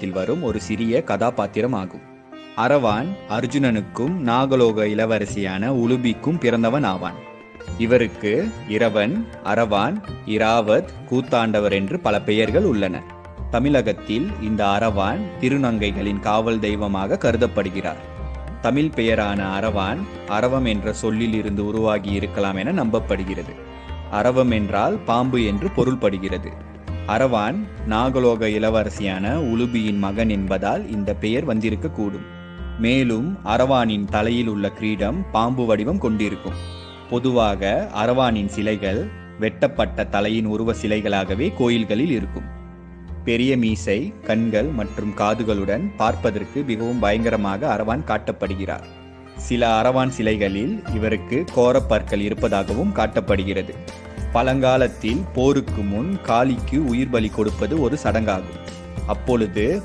ராமாயணத்தில் வரும் ஒரு சிறிய கதாபாத்திரம் ஆகும். அரவான் அர்ஜுனனுக்கும் நாகலோக இளவரசியான உலுபிக்கும் பிறந்தவன் ஆவான். இவருக்கு இரவன், அரவான், இராவத், கூத்தாண்டவர் என்று பல பெயர்கள் உள்ளன. தமிழகத்தில் இந்த அரவான் திருநங்கைகளின் காவல் தெய்வமாக கருதப்படுகிறார். தமிழ் பெயரான அரவான் அரவம் என்ற சொல்லில் இருந்து உருவாகி இருக்கலாம் என நம்பப்படுகிறது. அரவம் என்றால் பாம்பு என்று பொருள்படுகிறது. அரவான் நாகலோக இளவரசியான உலுபியின் மகன் என்பதால் இந்த பெயர் வந்திருக்க கூடும். மேலும் அரவானின் தலையில் உள்ள கிரீடம் பாம்பு வடிவம் கொண்டிருக்கும். பொதுவாக அரவானின் சிலைகள் வெட்டப்பட்ட தலையின் உருவ சிலைகளாகவே கோயில்களில் இருக்கும். பெரிய மீசை, கண்கள் மற்றும் காதுகளுடன் பார்ப்பதற்கு மிகவும் பயங்கரமாக அரவான் காட்டப்படுகிறார். சில அரவான் சிலைகளில் இவருக்கு கோரப்பற்கள் இருப்பதாகவும் காட்டப்படுகிறது. பழங்காலத்தில் போருக்கு முன் காளிக்கு உயிர் பலி கொடுப்பது ஒரு சடங்காகும். அப்பொழுது